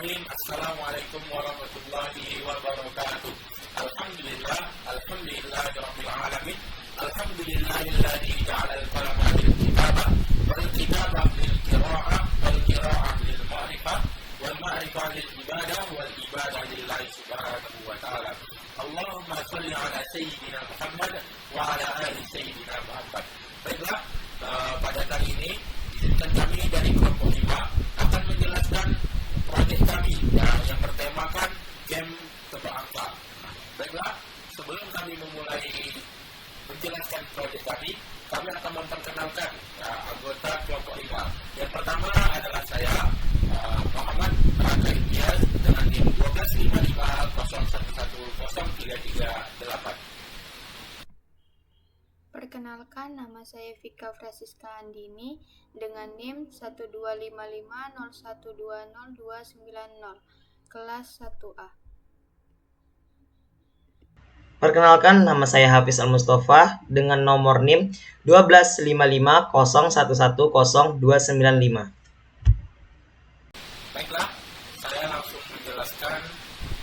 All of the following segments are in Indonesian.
Bismillahirrahmanirrahim. Assalamualaikum warahmatullahi wabarakatuh. Alhamdulillahirabbil alamin. Alhamdulillahilladzi ja'ala al-qalama lil kitabah wal kitabah lil qira'ah wal qira'ah lil ma'rifah wal ma'rifah lil ibadah wal ibadah lillahi subhanahu wa ta'ala. Allahumma shalli ala sayyidina Muhammad wa ala ali sayyidina Muhammad. Baiklah, pada kali ini izinkan kami dari kelompok 5 akan menjelaskan proyek kami yang bertemakan game tebak angka. Baiklah, sebelum kami memulai menjelaskan proyek kami akan memperkenalkan anggota kelompok 5. Yang pertama adalah saya, Muhammad Raka Ilyas, dengan NIM 12550110338. Perkenalkan, nama saya Vika Francisca Andini dengan NIM 12550120290, kelas 1A. Perkenalkan, nama saya Hafiz Al-Mustafa dengan nomor NIM 12550110295. Baiklah, saya langsung menjelaskan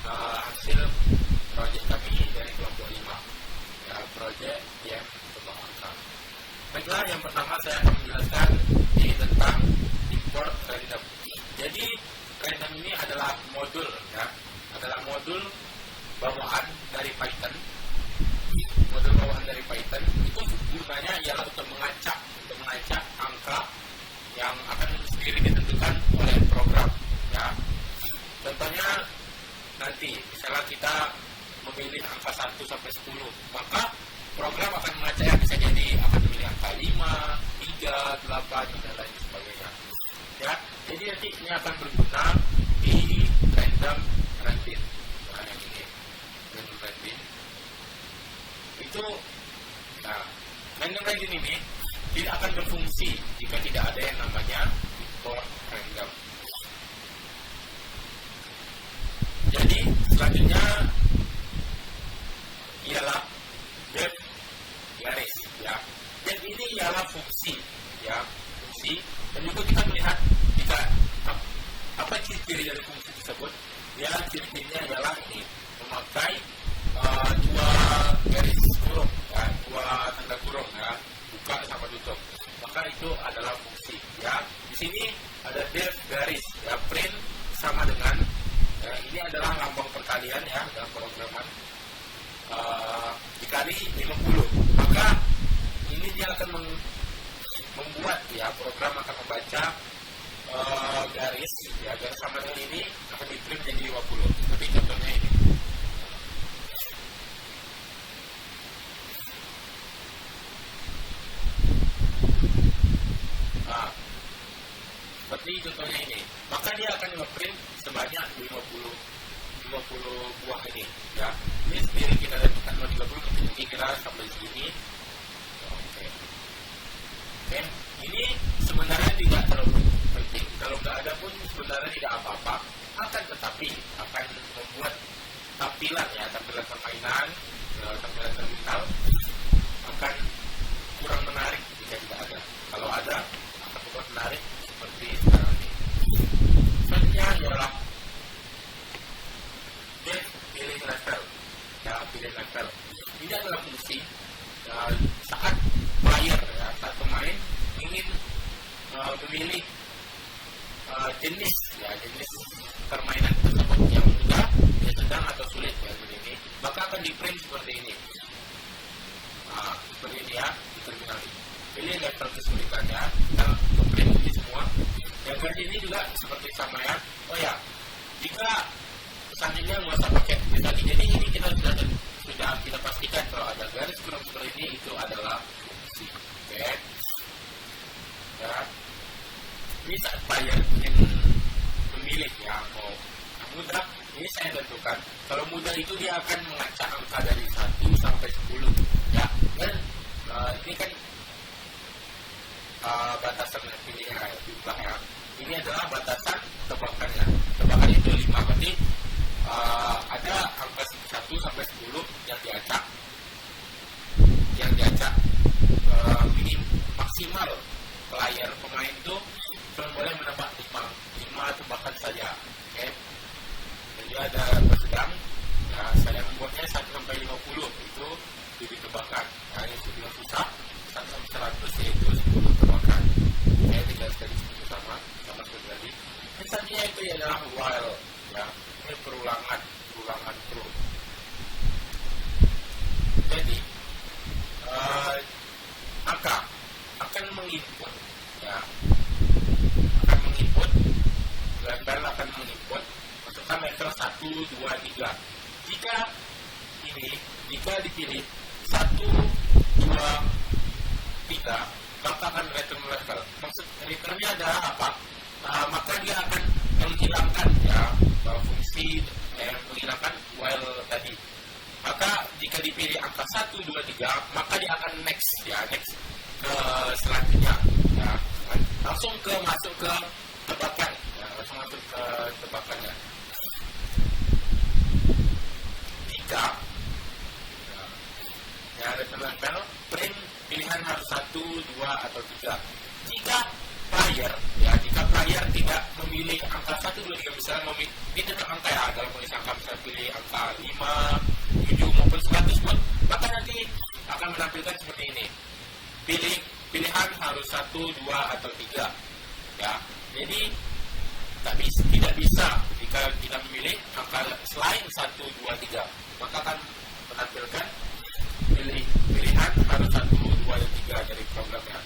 hasil proyek kami dari kelompok 5. Proyek yang tebak angka. Baiklah, yang pertama saya akan menjelaskan tentang import random. Jadi random ini adalah modul adalah modul bawaan dari Python. Modul bawaan dari Python itu gunanya ialah untuk mengacak angka yang akan sendiri ditentukan oleh program. Contohnya nanti misalnya kita memilih angka 1 sampai 10, maka program akan mengacak, bisa jadi akan memilih angka 5, 3, 8 dan lain sebagainya. Jadi nanti ini akan berguna di random ranting. Yang ini random ranting itu, random ranting ini tidak akan berfungsi jika tidak ada yang namanya import random. Jadi selanjutnya ialah def garis. Def ini ialah fungsi, dan juga kita melihat jika apa ciri-ciri dari fungsi tersebut. Ialah ciri-cirinya ialah ini memakai dua garis kurung, dua tanda kurung, buka sama tutup. Maka itu adalah fungsi. Di sini ada def garis, print sama dengan ini adalah lambang perkalian dalam programan, dikali 50. Maka ini dia akan membuat program akan membaca garis sama dengan ini akan di-print jadi 50. Seperti contohnya ini. Seperti contohnya ini. Maka dia akan nge-print sebanyak 50 buah ini. Ini sendiri kita tentukan 30, kira sampai sini. Oke. Ini sebenarnya tidak terlalu penting. Kalau nggak ada pun sebenarnya tidak apa-apa. Akan tetapi akan membuat tampilan permainan, tampilan terminal akan kurang menarik jika tidak ada. Kalau ada akan membuat menarik seperti sekarang ini. Selanjutnya adalah pilih level. Pilih level. Ini adalah fungsi saat player, saat pemain ingin memilih jenis permainan tersebut yang mudah, yang sedang atau sulit ini, maka akan di-print seperti ini. Seperti ini di terminal ini. Pilih level kesulitannya, kita print ini semua. Yang versi ini juga seperti sama jika selanjutnya nggak usah pakai tadi. Jadi ini kita sudah kita pastikan kalau ada garis kurang seperti ini, itu adalah fungsi. Ini saat player ingin memilih mau mudah, ini saya tentukan. Kalau mudah itu dia akan mengacak angka dari 1 sampai 10. Dan ini kan batasan pilihnya jumlahnya. Ini adalah batasan tebakannya. Tebakannya itu 5, berarti ada angka 1 sampai 10 yang diacak. Minim maksimal pemain itu cuma boleh menebak 5 tebakan saja. level 1, 2, 3. Jika dipilih 1, 2, 3, maka akan return level. Maksud returnnya adalah apa? Maka dia akan menghilangkan ya fungsi menghilangkan while tadi. Maka jika dipilih angka 1, 2, 3, maka dia akan next ke selanjutnya ya. Langsung masuk ke tebakan ya, tebakannya. Jika ya return level print pilihan harus 1, 2, atau 3. Jika player tidak memilih angka 1, 2, 3, misalnya memilih itu angka ya, dalam tulis angka misalnya pilih angka 5, 7 maupun 100 pun, maka nanti akan menampilkan seperti ini. Pilihan harus 1, 2, atau 3 ya. Jadi tidak bisa jika kita memilih angka selain 1, 2, 3, maka akan menampilkan pilihan harus 1, 2, dan 3 dari programnya.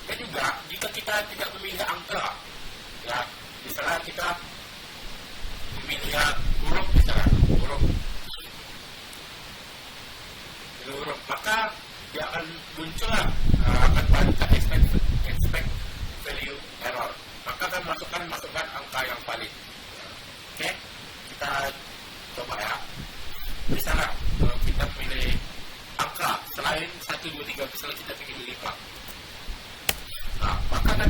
Dan juga jika kita tidak memilih angka ya, misalnya kita memilih huruf, maka dia akan muncul akan pada expect value error, maka akan masukkan angka yang valid. Oke, kita coba ya. Misalnya kalau kita memilih angka selain 1, 2, 3, misalnya kita pilih 5, maka akan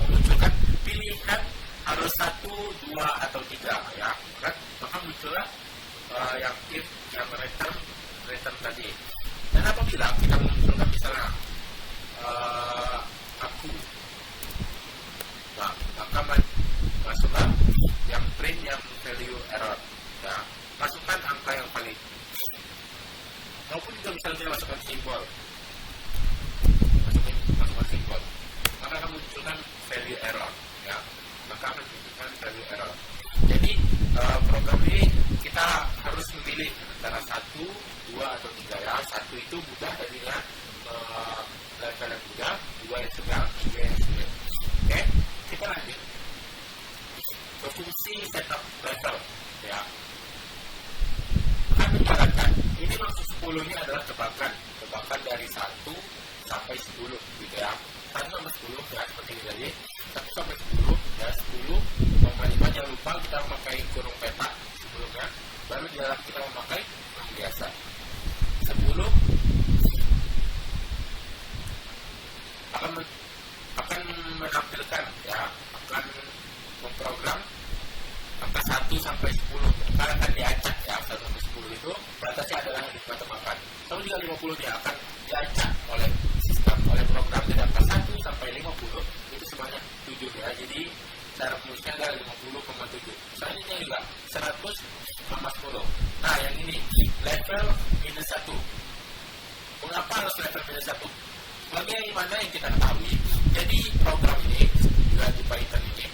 memunculkan pilihan harus 1, 2, atau 3 ya, kan? Maka muncullah yang return tadi. Dan apabila kita memunculkan misalnya aku, maka masuklah yang print yang value error ya, masukkan angka yang valid. Maupun juga misalnya kita masukkan simbol, maka akan munculkan value error ya, Jadi program ini kita harus memilih antara 1, 2, atau 3 ya. 1 itu mudah tadinya, level yang mudah, 2 yang sedang, 3 yang sulit. Oke, kita lanjut ke fungsi setup level ya. Akan menjalankan, ini maksud 10 ini adalah tebakan dari 1 sampai 10 gitu ya. 1 sampai 10 ya, seperti ini tadi. 1 sampai 10 ya, 10 5, jangan lupa kita memakai kurung peta sebelumnya, baru di dalam kita memakai yang biasa. 10 akan menampilkan ya, akan memprogram angka 1 sampai 10 karena akan diacak ya. 1 sampai 10 itu batasnya adalah yang kita tebakan. Kalau juga 50 dia akan diacak oleh sistem, oleh program dari angka 1 sampai 50 itu sebanyak 7 ya. Jadi cara penulisnya adalah 50,7. Selanjutnya juga 100,10. Nah yang ini level minus 1. Mengapa harus level minus 1? Bagaimana yang kita ketahui, jadi program ini juga di Python ini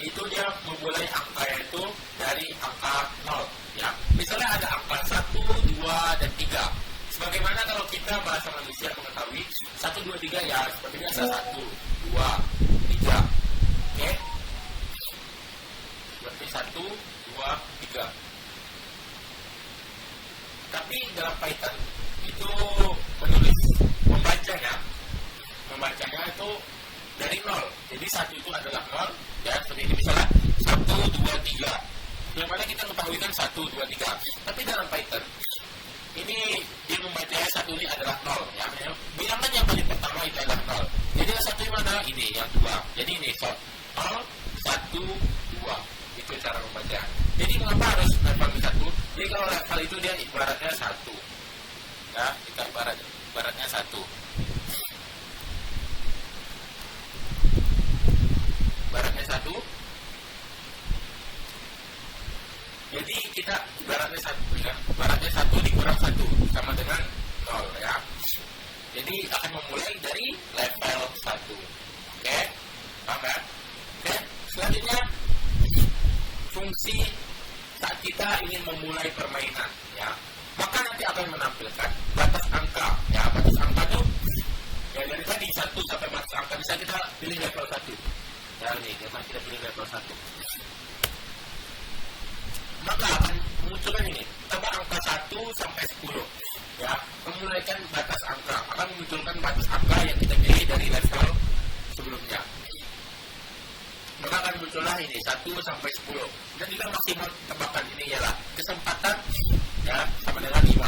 itu dia memulai angka itu dari angka 0 ya. Misalnya ada angka 1, 2, dan 3. Sebagaimana kalau kita bahasa manusia mengetahui 1, 2, 3 ya, seperti biasa 1, 2, 3. Oke. Berarti 1, 2, 3. Tapi dalam Python itu membacanya itu dari 0. Jadi 1 itu adalah 0 ya, seperti ini misalnya 1, 2, 3. Yang mana kita mengetahui kan 1, 2, 3. Tapi dalam Python ini dia membacanya 1 ini adalah 0 ya. Bilangan yang paling pertama itu adalah 0. Jadi yang 1 ini adalah ini, yang 2. Jadi ini 0, 1, 2. Itu cara membaca. Jadi mengapa harus level 1? Jadi kalau level itu dia ibaratnya 1. Ya, kita ibaratnya 1. Ibaratnya 1. Jadi kita ibaratnya 1 ya. Ibaratnya 1 dikurang 1 sama dengan 0 ya. Jadi akan memulai dari level 1. Oke? Paham ya? Oke, selanjutnya fungsi saat kita ingin memulai permainan ya, maka nanti akan menampilkan batas angka ya. Batas angka itu ya dari tadi 1 sampai batas angka bisa kita pilih level 1 ya. Ini kita pilih level 1. ini 1 sampai 10. Dan juga maksimal tebakan ini ialah kesempatan ya sama dengan 5.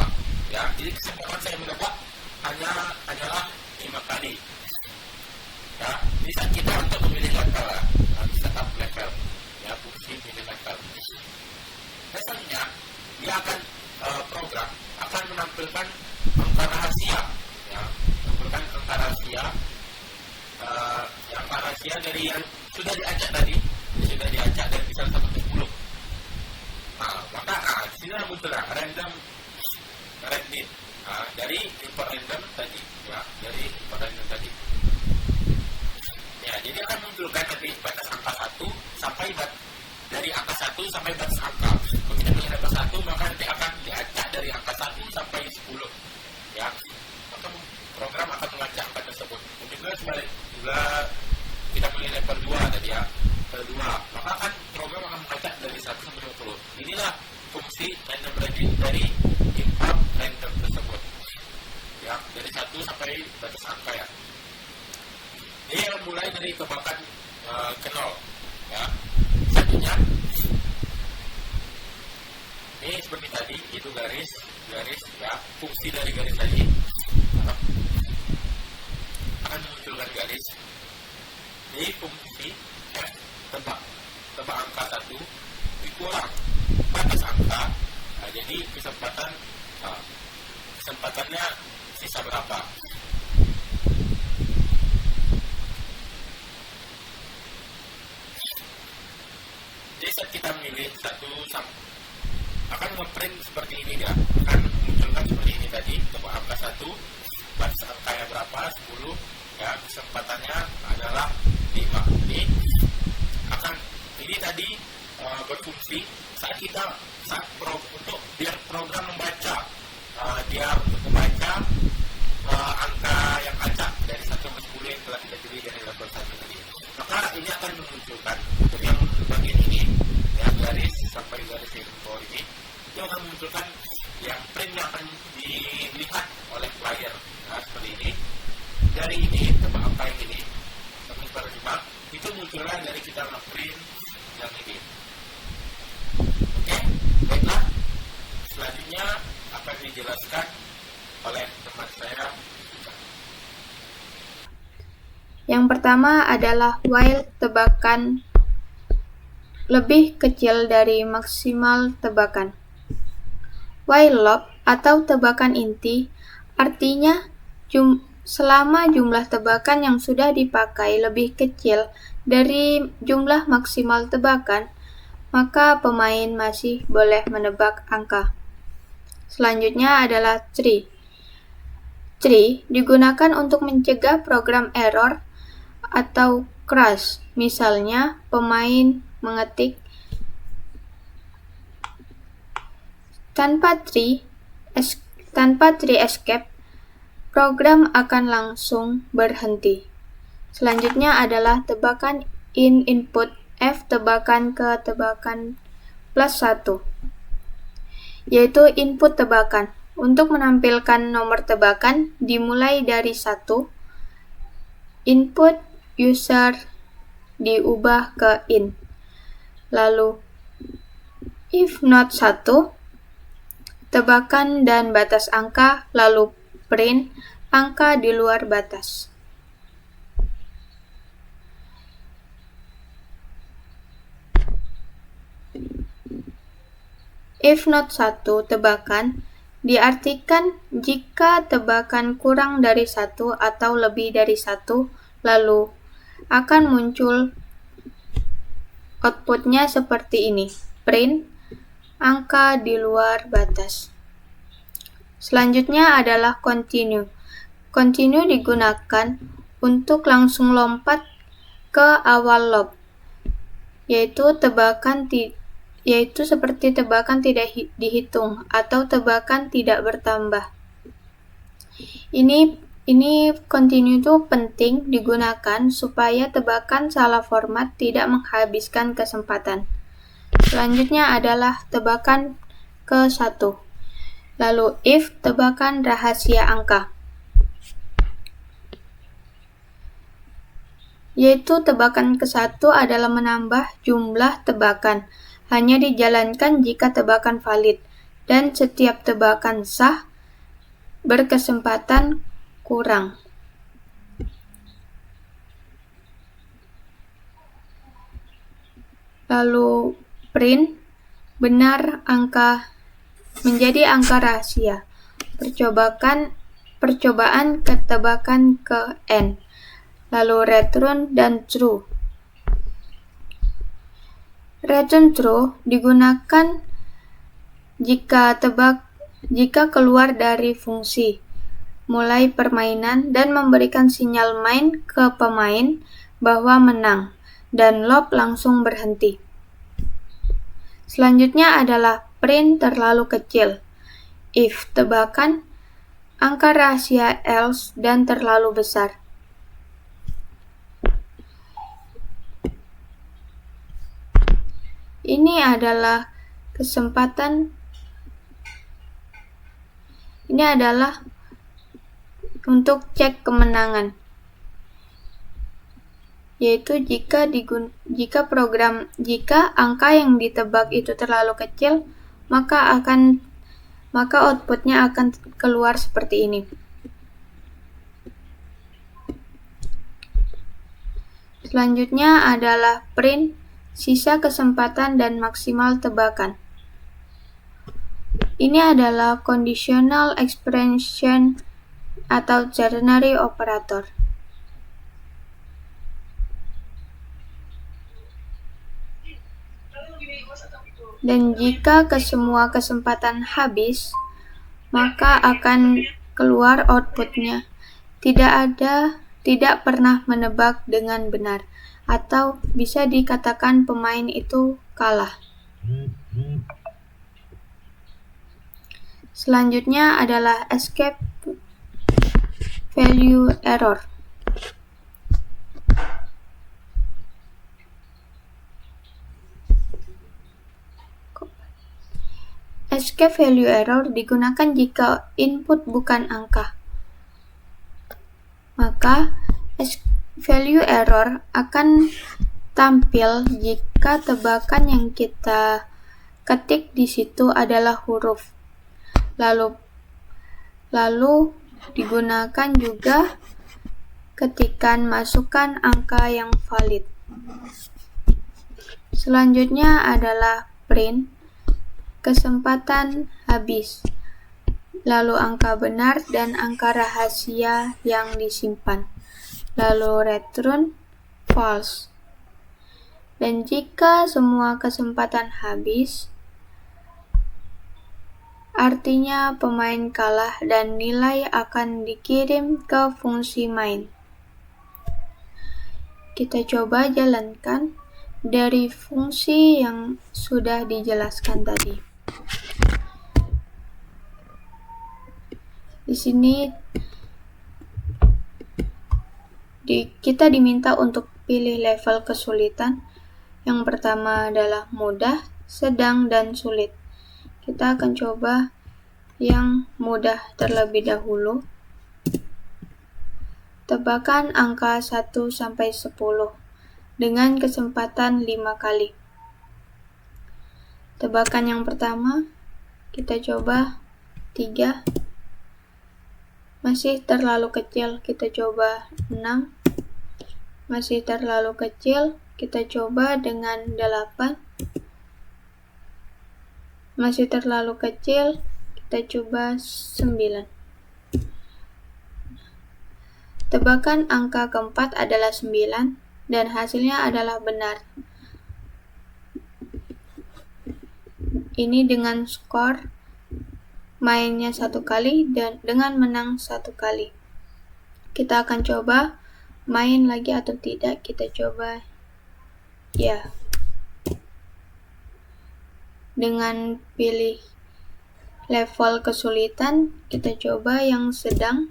Ya, jadi kesempatan saya menebak hanyalah 5 kali. Ya, bisa kita untuk memilih level, setup level, ya fungsi milih level. Biasanya dia akan program akan menampilkan angka rahasia, ya, menampilkan angka rahasia, angka rahasia dari yang sudah diacak tadi, dari misal 1 ke 10. Maka di sini muncullah random dari input random tadi, ya, dari input random tadi. Ya, jadi akan munculkan nanti batas angka 1 sampai dari angka 1 sampai batas angka. Kalau kita pilih angka 1, maka nanti akan diacak dari angka 1 sampai 10. Ya, maka program akan mengacak angka tersebut. Mungkin juga sebalik, juga kita pilih level 2 tadi ya, level 2, maka kan program akan mengacak dari 1 sampai 20. Inilah fungsi random range dari input random tersebut. Ya, dari 1 sampai batas angka ya. Ini mulai dari tebakan ke 0. Ya. Selanjutnya ini seperti tadi, itu garis ya, fungsi dari garis tadi akan memunculkan garis. Jadi fungsi tebak angka 1 dikurang batas angka. Jadi kesempatannya sisa berapa? Jadi saat kita memilih 1 akan ngeprint seperti ini ya, akan munculkan seperti ini tadi, tebak angka 1, batas angkanya berapa, 10, ya, kesempatannya adalah 5. Ini tadi berfungsi untuk biar program membaca, dia untuk membaca angka yang acak dari 1 sampai 10 yang telah kita pilih dari level 1 tadi. Maka ini akan memunculkan untuk yang bagian ini, ya, garis sampai garis yang bawah ini, itu akan memunculkan yang print yang akan dilihat oleh player. Nah, seperti ini. Dari ini tebak angka yang ini, sampai per 5, itu munculnya dari kita nge-print yang ini. Oke, baiklah. Selanjutnya akan dijelaskan oleh teman saya. Yang pertama adalah while tebakan lebih kecil dari maksimal tebakan. While loop atau tebakan inti artinya selama jumlah tebakan yang sudah dipakai lebih kecil dari jumlah maksimal tebakan, maka pemain masih boleh menebak angka. Selanjutnya adalah tree. Tree digunakan untuk mencegah program error atau crash. Misalnya, pemain mengetik tanpa tree escape, program akan langsung berhenti. Selanjutnya adalah tebakan in input F tebakan ke tebakan plus 1, yaitu input tebakan. Untuk menampilkan nomor tebakan dimulai dari 1, input user diubah ke in. Lalu if not 1, tebakan dan batas angka, lalu print angka di luar batas. If not 1 tebakan diartikan jika tebakan kurang dari 1 atau lebih dari 1, lalu akan muncul outputnya seperti ini, print angka di luar batas. Selanjutnya adalah continue. Continue digunakan untuk langsung lompat ke awal loop, yaitu seperti tebakan tidak dihitung atau tebakan tidak bertambah. Ini continue itu penting digunakan supaya tebakan salah format tidak menghabiskan kesempatan. Selanjutnya adalah tebakan ke 1. Lalu if tebakan rahasia angka. yaitu tebakan ke-1 adalah menambah jumlah tebakan. Hanya dijalankan jika tebakan valid, dan setiap tebakan sah berkesempatan kurang. Lalu print benar angka menjadi angka rahasia. Percobaan ketebakan ke N. Lalu return dan true. Return true digunakan jika keluar dari fungsi mulai permainan dan memberikan sinyal main ke pemain bahwa menang, dan loop langsung berhenti. Selanjutnya adalah print terlalu kecil. If tebakan angka rahasia else dan terlalu besar. Ini adalah untuk cek kemenangan, yaitu jika angka yang ditebak itu terlalu kecil, maka outputnya akan keluar seperti ini. Selanjutnya adalah print sisa kesempatan dan maksimal tebakan. Ini adalah conditional expression atau ternary operator. Dan jika semua kesempatan habis, maka akan keluar outputnya tidak pernah menebak dengan benar, atau bisa dikatakan pemain itu kalah. Selanjutnya adalah escape value error. Escape value error digunakan jika input bukan angka. Maka value error akan tampil jika tebakan yang kita ketik di situ adalah huruf. Lalu digunakan juga ketika masukkan angka yang valid. Selanjutnya adalah print kesempatan habis, lalu angka benar dan angka rahasia yang disimpan, lalu return false. Dan jika semua kesempatan habis, artinya pemain kalah dan nilai akan dikirim ke fungsi main. Kita coba jalankan dari fungsi yang sudah dijelaskan tadi. Di sini kita diminta untuk pilih level kesulitan. Yang pertama adalah mudah, sedang, dan sulit. Kita akan coba yang mudah terlebih dahulu. Tebakan angka 1 sampai 10 dengan kesempatan 5 kali. Tebakan yang pertama, kita coba 3. Masih terlalu kecil, kita coba 6. Masih terlalu kecil, kita coba dengan 8. Masih terlalu kecil, kita coba 9. Tebakan angka keempat adalah 9, dan hasilnya adalah benar. Ini dengan skor mainnya 1 kali dan dengan menang 1 kali. Kita akan coba main lagi atau tidak. Kita coba ya. Dengan pilih level kesulitan, kita coba yang sedang.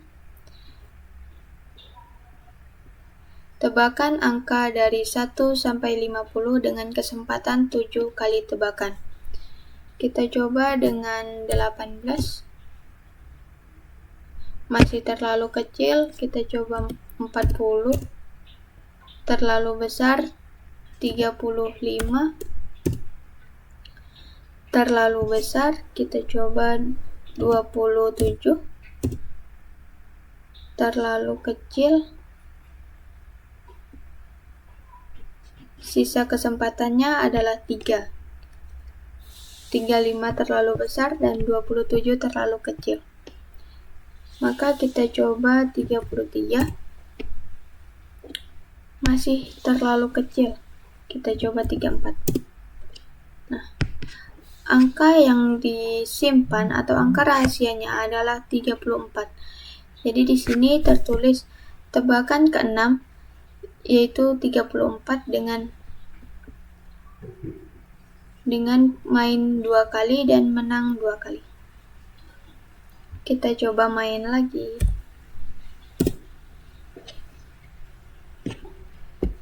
Tebakan angka dari 1 sampai 50 dengan kesempatan 7 kali tebakan. Kita coba dengan 18. Masih terlalu kecil, kita coba 40. terlalu besar 35, terlalu besar kita coba 27, terlalu kecil sisa kesempatannya adalah 3. 35 terlalu besar dan 27 terlalu kecil. Maka kita coba 33. Masih terlalu kecil. Kita coba 34. Nah, angka yang disimpan atau angka rahasianya adalah 34. Jadi di sini tertulis tebakan ke-6 yaitu 34 dengan main 2 kali dan menang 2 kali. Kita coba main lagi.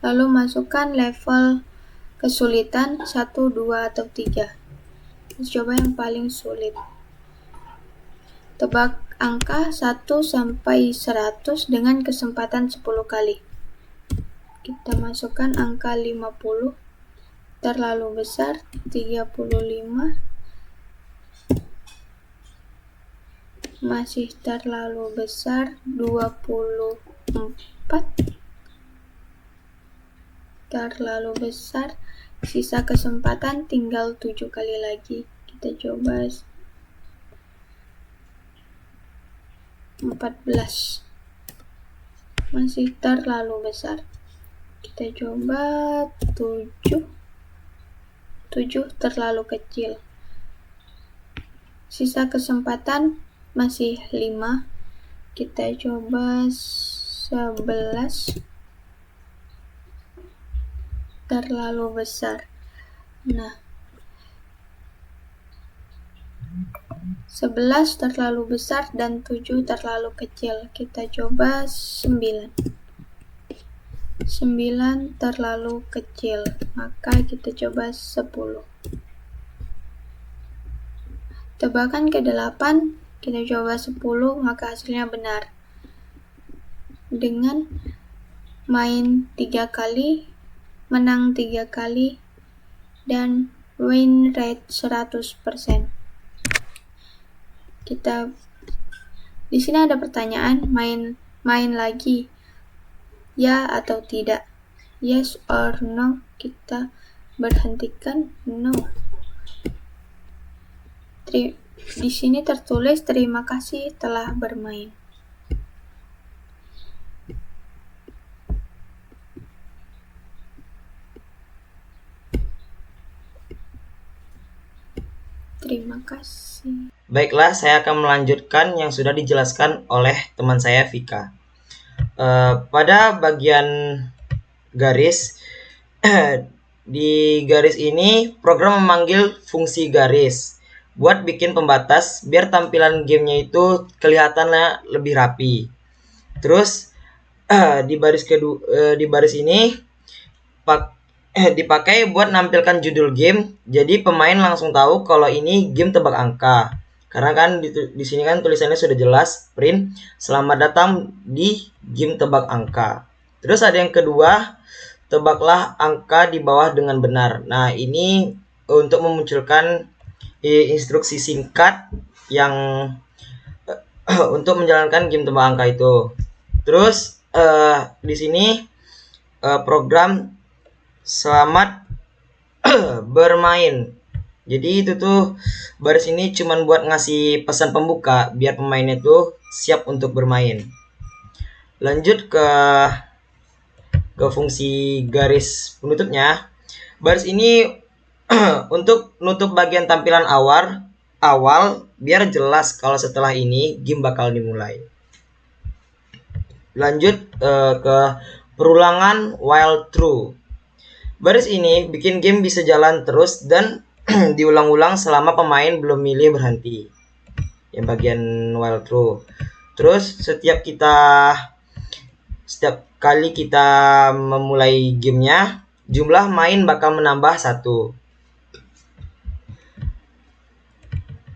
Lalu masukkan level kesulitan 1, 2, atau 3. Kita coba yang paling sulit. Tebak angka 1 sampai 100 dengan kesempatan 10 kali. Kita masukkan angka 50, terlalu besar 35, masih terlalu besar 24, terlalu besar, sisa kesempatan tinggal 7 kali lagi. Kita coba 14, masih terlalu besar. Kita coba 7 terlalu kecil. Sisa kesempatan masih 5. Kita coba 11, terlalu besar. Nah, 11 terlalu besar dan 7 terlalu kecil. Kita coba 9. 9 terlalu kecil, maka kita coba 10. Tebakan ke-8, kita coba 10, maka hasilnya benar. Dengan main 3 kali, menang 3 kali, dan win rate 100%. Di sini ada pertanyaan, main lagi, ya atau tidak? Yes or no, kita berhentikan no. Di sini tertulis terima kasih telah bermain. Terima kasih. Baiklah, saya akan melanjutkan yang sudah dijelaskan oleh teman saya Vika. Pada bagian garis, di garis ini program memanggil fungsi garis buat bikin pembatas biar tampilan gamenya itu kelihatannya lebih rapi. Terus di baris ini dipakai buat nampilkan judul game, jadi pemain langsung tahu kalau ini game tebak angka. Karena kan di sini kan tulisannya sudah jelas, print selamat datang di game tebak angka. Terus ada yang kedua, tebaklah angka di bawah dengan benar. Nah, ini untuk memunculkan instruksi singkat yang untuk menjalankan game tebak angka itu. Terus di sini program selamat bermain. Jadi itu tuh baris ini cuman buat ngasih pesan pembuka biar pemainnya tuh siap untuk bermain. Lanjut ke fungsi garis penutupnya. Baris ini untuk nutup bagian tampilan awal biar jelas kalau setelah ini game bakal dimulai. Lanjut ke perulangan while true. Baris ini bikin game bisa jalan terus dan diulang-ulang selama pemain belum milih berhenti. Yang bagian while true. Terus setiap kali kita memulai gamenya, jumlah main bakal menambah 1.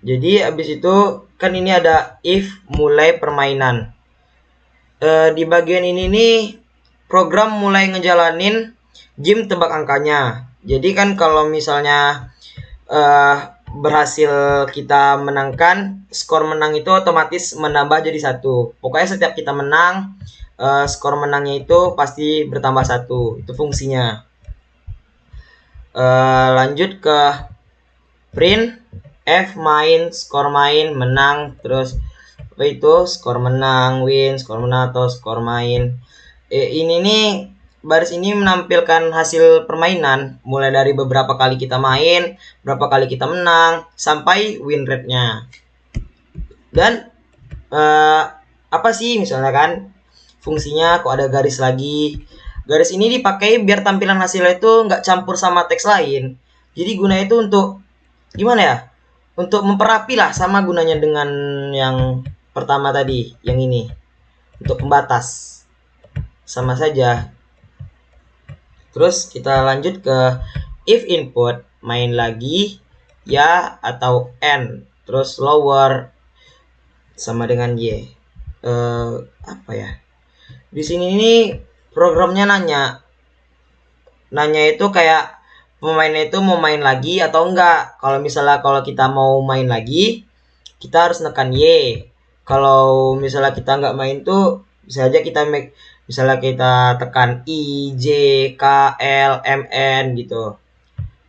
Jadi habis itu kan ini ada if mulai permainan. Di bagian ini nih program mulai ngejalanin game tebak angkanya. Jadi kan kalau misalnya berhasil kita menangkan, skor menang itu otomatis menambah jadi 1. Pokoknya setiap kita menang, skor menangnya itu pasti bertambah 1. Itu fungsinya. Lanjut ke print F main, skor main, menang, terus apa itu skor menang, win, skor menang atau skor main. Ini nih baris ini menampilkan hasil permainan mulai dari beberapa kali kita main, berapa kali kita menang, sampai win rate-nya. Dan apa sih misalnya kan fungsinya kok ada garis lagi. Garis ini dipakai biar tampilan hasilnya itu nggak campur sama teks lain. Jadi gunanya itu untuk gimana ya? Untuk memperapi lah, sama gunanya dengan yang pertama tadi, yang ini. Untuk pembatas. Sama saja. Terus kita lanjut ke if input, main lagi ya atau n, terus lower sama dengan y. Apa ya? Di sini ini programnya nanya itu kayak pemainnya itu mau main lagi atau enggak. Kalau misalnya kalau kita mau main lagi, kita harus nekan Y. Kalau misalnya kita enggak main tuh bisa aja kita misalnya kita tekan I, J, K, L, M, N gitu.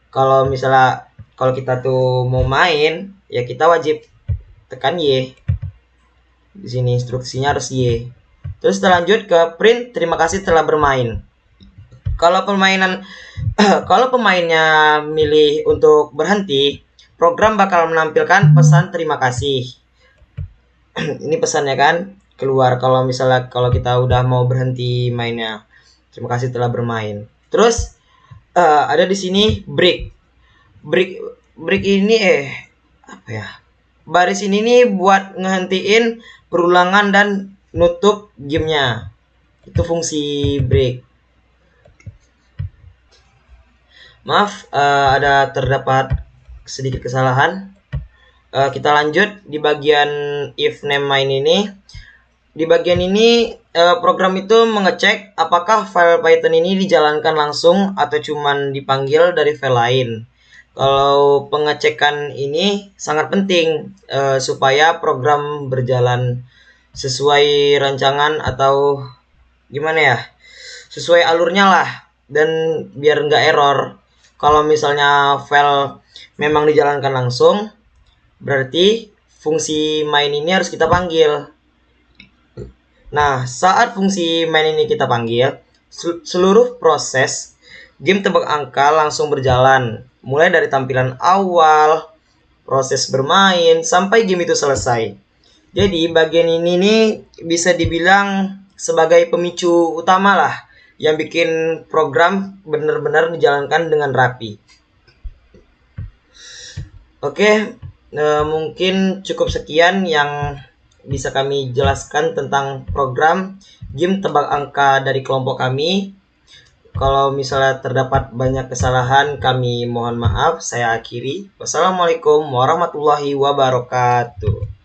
Kalau misalnya kalau kita tuh mau main, ya kita wajib tekan Y. Di sini instruksinya harus Y. Terus kita lanjut ke print terima kasih telah bermain. Kalau pemainnya milih untuk berhenti, program bakal menampilkan pesan terima kasih. Ini pesannya kan keluar kalau misalnya kalau kita udah mau berhenti mainnya. Terima kasih telah bermain. Terus ada di sini break. Break ini apa ya? Baris ini nih buat ngehentiin perulangan dan nutup gamenya. Itu fungsi break. Maaf, ada terdapat sedikit kesalahan. Kita lanjut di bagian if name main ini. Di bagian ini program itu mengecek apakah file Python ini dijalankan langsung atau cuman dipanggil dari file lain. Kalau pengecekan ini sangat penting supaya program berjalan sesuai rancangan atau gimana ya, sesuai alurnya lah, dan biar nggak error. Kalau misalnya file memang dijalankan langsung, berarti fungsi main ini harus kita panggil. Nah, saat fungsi main ini kita panggil, seluruh proses game tebak angka langsung berjalan, mulai dari tampilan awal, proses bermain, sampai game itu selesai. Jadi bagian ini nih bisa dibilang sebagai pemicu utama lah yang bikin program benar-benar dijalankan dengan rapi. Oke, mungkin cukup sekian yang bisa kami jelaskan tentang program game tebak angka dari kelompok kami. Kalau misalnya terdapat banyak kesalahan, kami mohon maaf. Saya akhiri. Wassalamualaikum warahmatullahi wabarakatuh.